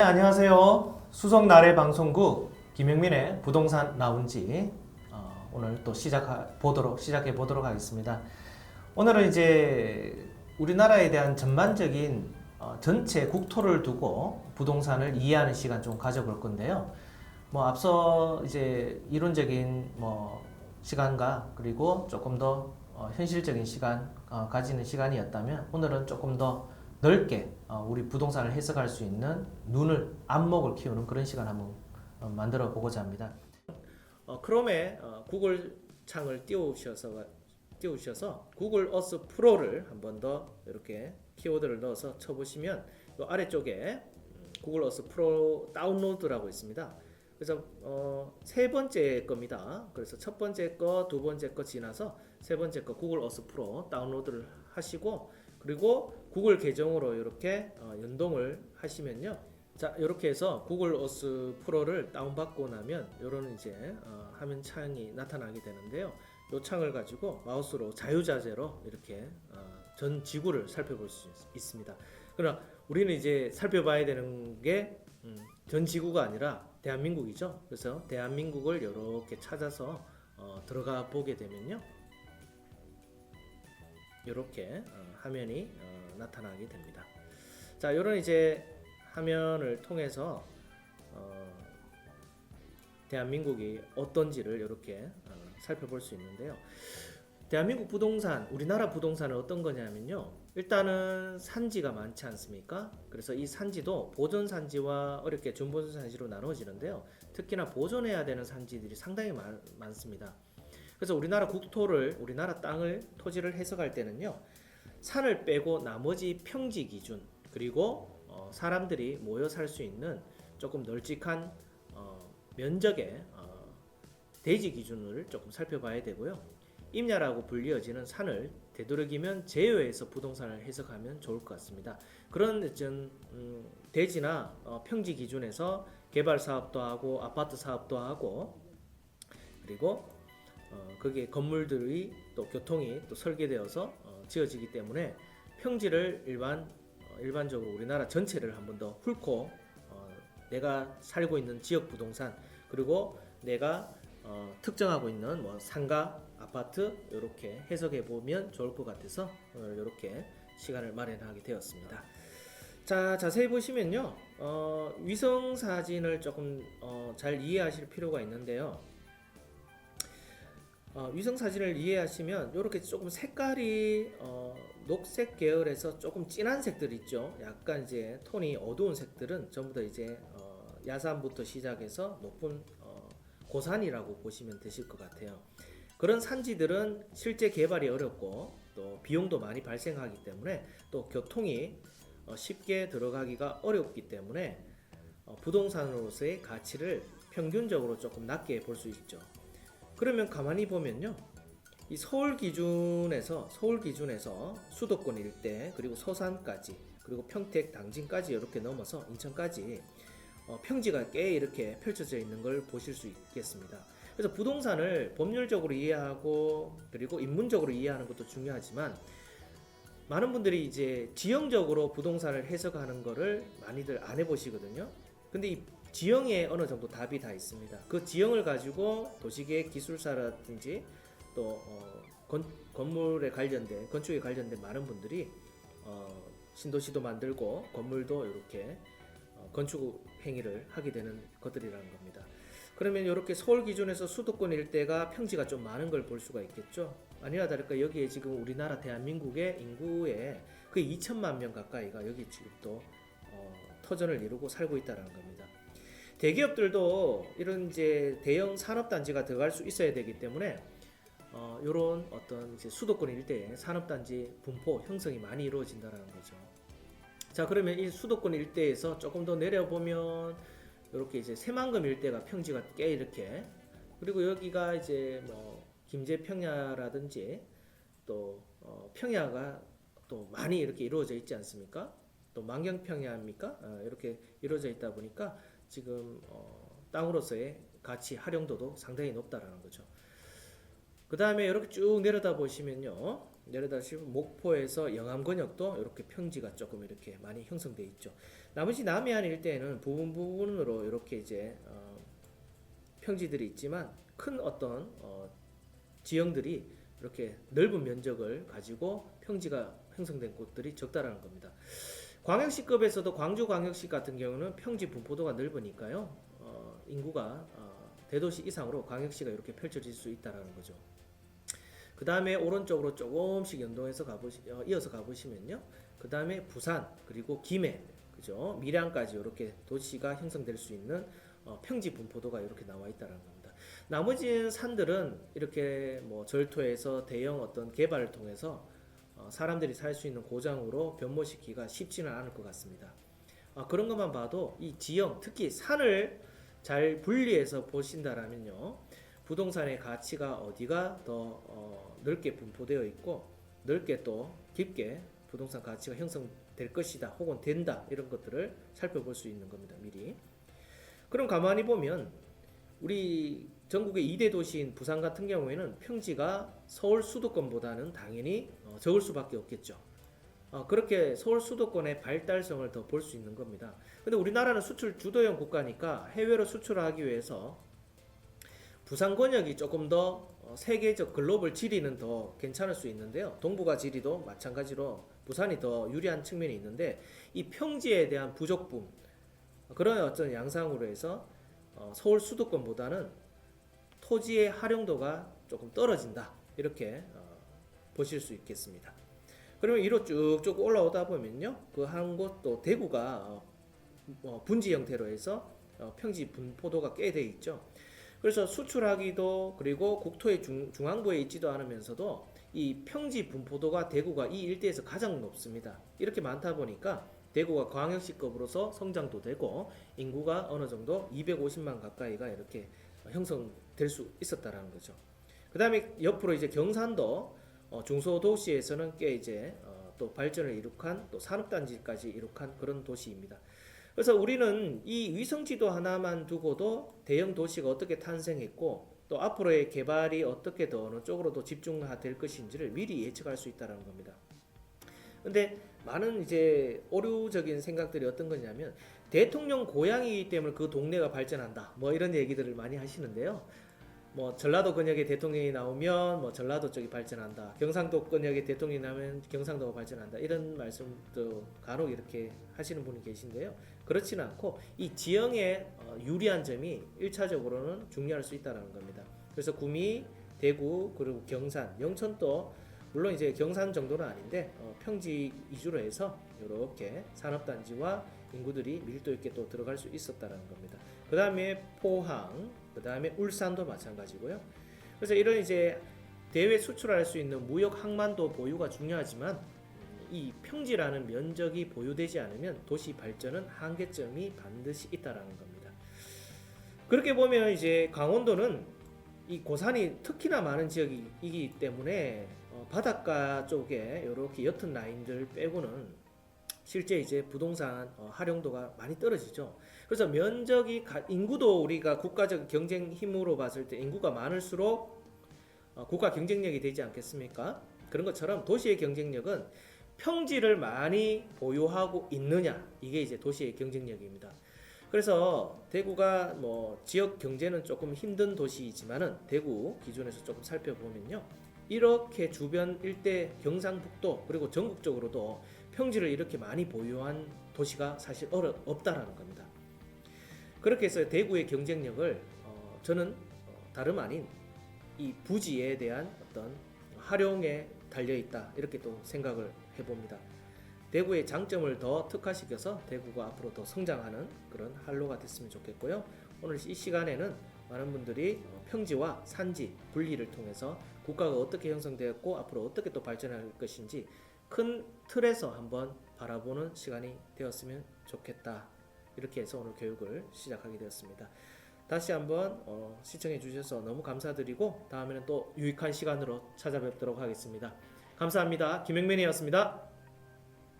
네, 안녕하세요. 수석 나래 방송국 김영민의 부동산 라운지 오늘 또 시작해 보도록 하겠습니다. 오늘은 이제 우리나라에 대한 전반적인 전체 국토를 두고 부동산을 이해하는 시간 좀 가져볼 건데요. 뭐 앞서 이제 이론적인 시간과 그리고 조금 더 현실적인 시간 가지는 시간이었다면 오늘은 조금 더 넓게 우리 부동산을 해석할 수 있는 안목을 키우는 그런 시간 한번 만들어 보고자 합니다. 크롬에 구글 창을 띄우셔서 구글 어스 프로를 한 번 더 이렇게 키워드를 넣어서 쳐보시면 이 아래쪽에 구글 어스 프로 다운로드라고 있습니다. 그래서 세 번째 겁니다. 그래서 첫 번째 거, 두 번째 거 지나서 세 번째 거 구글 어스 프로 다운로드를 하시고, 그리고 구글 계정으로 이렇게 연동을 하시면요. 자, 이렇게 해서 구글 어스 프로를 다운받고 나면 이런 이제 화면 창이 나타나게 되는데요. 이 창을 가지고 마우스로 자유자재로 이렇게 전 지구를 살펴볼 수 있습니다. 그러나 우리는 이제 살펴봐야 되는 게 전 지구가 아니라 대한민국이죠. 그래서 대한민국을 이렇게 찾아서 들어가 보게 되면요. 이렇게 화면이 나타나게 됩니다. 자, 이런 이제 화면을 통해서 대한민국이 어떤지를 이렇게 살펴볼 수 있는데요. 대한민국 부동산, 우리나라 부동산은 어떤 거냐면요. 일단은 산지가 많지 않습니까? 그래서 이 산지도 보존 산지와 어렵게 준보존 산지로 나눠지는데요. 특히나 보존해야 되는 산지들이 상당히 많습니다. 그래서 우리나라 국토를, 우리나라 땅을, 토지를 해석할 때는요. 산을 빼고 나머지 평지 기준, 그리고 사람들이 모여 살 수 있는 조금 널찍한 면적의 대지 기준을 조금 살펴봐야 되고요. 임야라고 불리어지는 산을 되도록이면 제외해서 부동산을 해석하면 좋을 것 같습니다. 그런 대지나 평지 기준에서 개발 사업도 하고 아파트 사업도 하고, 그리고 거기에 건물들이 또 교통이 또 설계되어서 지어지기 때문에 평지를 일반적으로 우리나라 전체를 한 번 더 훑고 내가 살고 있는 지역 부동산, 그리고 내가 특정하고 있는 상가, 아파트 이렇게 해석해 보면 좋을 것 같아서 오늘 이렇게 시간을 마련하게 되었습니다. 자, 자세히 보시면요. 위성 사진을 조금 잘 이해하실 필요가 있는데요. 위성 사진을 이해하시면 이렇게 조금 색깔이 녹색 계열에서 조금 진한 색들 있죠. 약간 이제 톤이 어두운 색들은 전부 다 이제 야산부터 시작해서 높은 고산이라고 보시면 되실 것 같아요. 그런 산지들은 실제 개발이 어렵고 또 비용도 많이 발생하기 때문에 또 교통이 쉽게 들어가기가 어렵기 때문에 부동산으로서의 가치를 평균적으로 조금 낮게 볼 수 있죠. 그러면 가만히 보면요. 이 서울 기준에서 수도권 일대, 그리고 서산까지, 그리고 평택, 당진까지 이렇게 넘어서 인천까지 평지가 꽤 이렇게 펼쳐져 있는 걸 보실 수 있겠습니다. 그래서 부동산을 법률적으로 이해하고 그리고 인문적으로 이해하는 것도 중요하지만, 많은 분들이 이제 지형적으로 부동산을 해석하는 거를 많이들 안 해보시거든요. 근데 이 지형에 어느 정도 답이 다 있습니다. 그 지형을 가지고 도시계획 기술사라든지 또 건물에 관련된, 건축에 관련된 많은 분들이 신도시도 만들고 건물도 이렇게 건축 행위를 하게 되는 것들이라는 겁니다. 그러면 이렇게 서울 기준에서 수도권 일대가 평지가 좀 많은 걸 볼 수가 있겠죠. 아니나 다를까 여기에 지금 우리나라 대한민국의 인구의 거의 2천만 명 가까이가 여기 지금 또 터전을 이루고 살고 있다는 겁니다. 대기업들도 이런 이제 대형 산업단지가 들어갈 수 있어야 되기 때문에 이런 어떤 이제 수도권 일대에 산업단지 분포 형성이 많이 이루어진다는 거죠. 자, 그러면 이 수도권 일대에서 조금 더 내려보면 이렇게 이제 새만금 일대가 평지가 꽤 이렇게, 그리고 여기가 이제 김제평야라든지 또 평야가 또 많이 이렇게 이루어져 있지 않습니까? 또 만경평야입니까? 이렇게 이루어져 있다 보니까 지금 땅으로서의 가치 활용도도 상당히 높다라는 거죠. 그 다음에 이렇게 쭉 내려다 보시면요. 예를 들어서 목포에서 영암권역도 이렇게 평지가 조금 이렇게 많이 형성돼 있죠. 나머지 남해안 일대에는 부분 부분으로 이렇게 이제 평지들이 있지만 큰 어떤 지형들이 이렇게 넓은 면적을 가지고 평지가 형성된 곳들이 적다라는 겁니다. 광역시급에서도 광주광역시 같은 경우는 평지 분포도가 넓으니까요. 인구가 대도시 이상으로 광역시가 이렇게 펼쳐질 수 있다라는 거죠. 그 다음에 오른쪽으로 조금씩 연동해서 이어서 가보시면요. 그 다음에 부산 그리고 김해 그죠? 밀양까지 이렇게 도시가 형성될 수 있는 평지 분포도가 이렇게 나와 있다는 겁니다. 나머지 산들은 이렇게 뭐 절토에서 대형 어떤 개발을 통해서 사람들이 살 수 있는 고장으로 변모시키기가 쉽지는 않을 것 같습니다. 그런 것만 봐도 이 지형, 특히 산을 잘 분리해서 보신다라면요, 부동산의 가치가 어디가 더 넓게 분포되어 있고 넓게 또 깊게 부동산 가치가 형성될 것이다 혹은 된다 이런 것들을 살펴볼 수 있는 겁니다. 미리. 그럼 가만히 보면 우리 전국의 2대 도시인 부산 같은 경우에는 평지가 서울 수도권보다는 당연히 적을 수밖에 없겠죠. 그렇게 서울 수도권의 발달성을 더 볼 수 있는 겁니다. 근데 우리나라는 수출 주도형 국가니까 해외로 수출하기 위해서 부산 권역이 조금 더 세계적 글로벌 지리는 더 괜찮을 수 있는데요. 동북아 지리도 마찬가지로 부산이 더 유리한 측면이 있는데 이 평지에 대한 부족분 그런 어떤 양상으로 해서 서울 수도권보다는 토지의 활용도가 조금 떨어진다 이렇게 보실 수 있겠습니다. 그러면 이로 쭉쭉 올라오다 보면요, 그 한 곳 또 대구가 분지 형태로 해서 평지 분포도가 꽤 돼 있죠. 그래서 수출하기도 그리고 국토의 중앙부에 있지도 않으면서도 이 평지 분포도가 대구가 이 일대에서 가장 높습니다. 이렇게 많다 보니까 대구가 광역시급으로서 성장도 되고 인구가 어느 정도 250만 가까이가 이렇게 형성될 수 있었다라는 거죠. 그 다음에 옆으로 이제 경산도 중소도시에서는 꽤 이제 또 발전을 이룩한 또 산업단지까지 이룩한 그런 도시입니다. 그래서 우리는 이 위성지도 하나만 두고도 대형 도시가 어떻게 탄생했고 또 앞으로의 개발이 어떻게 더 어느 쪽으로 더 집중될 것인지를 미리 예측할 수 있다는 겁니다. 근데 많은 이제 오류적인 생각들이 어떤 거냐면 대통령 고향이기 때문에 그 동네가 발전한다 뭐 이런 얘기들을 많이 하시는데요. 뭐 전라도 권역에 대통령이 나오면 뭐 전라도 쪽이 발전한다. 경상도 권역에 대통령이 나오면 경상도가 발전한다. 이런 말씀도 간혹 이렇게 하시는 분이 계신데요. 그렇지는 않고 이 지형의 유리한 점이 1차적으로는 중요할 수 있다는 겁니다. 그래서 구미, 대구, 그리고 경산, 영천도 물론 이제 경산 정도는 아닌데 평지 위주로 해서 이렇게 산업단지와 인구들이 밀도 있게 또 들어갈 수 있었다는 겁니다. 그 다음에 포항, 그 다음에 울산도 마찬가지고요. 그래서 이런 이제 대외 수출할 수 있는 무역 항만도 보유가 중요하지만 이 평지라는 면적이 보유되지 않으면 도시 발전은 한계점이 반드시 있다라는 겁니다. 그렇게 보면 이제 강원도는 이 고산이 특히나 많은 지역이기 때문에 바닷가 쪽에 이렇게 옅은 라인들 빼고는 실제 이제 부동산 활용도가 많이 떨어지죠. 그래서 면적이 인구도 우리가 국가적 경쟁 힘으로 봤을 때 인구가 많을수록 국가 경쟁력이 되지 않겠습니까? 그런 것처럼 도시의 경쟁력은 평지를 많이 보유하고 있느냐 이게 이제 도시의 경쟁력입니다. 그래서 대구가 뭐 지역 경제는 조금 힘든 도시이지만은 대구 기준에서 조금 살펴보면요. 이렇게 주변 일대 경상북도 그리고 전국적으로도 평지를 이렇게 많이 보유한 도시가 사실 없다라는 겁니다. 그렇게 해서 대구의 경쟁력을 저는 다름 아닌 이 부지에 대한 어떤 활용에 달려 있다 이렇게 또 생각을 해봅니다. 대구의 장점을 더 특화시켜서 대구가 앞으로 더 성장하는 그런 활로가 됐으면 좋겠고요. 오늘 이 시간에는 많은 분들이 평지와 산지 분리를 통해서 국가가 어떻게 형성되었고 앞으로 어떻게 또 발전할 것인지 큰 틀에서 한번 바라보는 시간이 되었으면 좋겠다. 이렇게 해서 오늘 교육을 시작하게 되었습니다. 다시 한번 시청해 주셔서 너무 감사드리고 다음에는 또 유익한 시간으로 찾아뵙도록 하겠습니다. 감사합니다. 김영민이었습니다.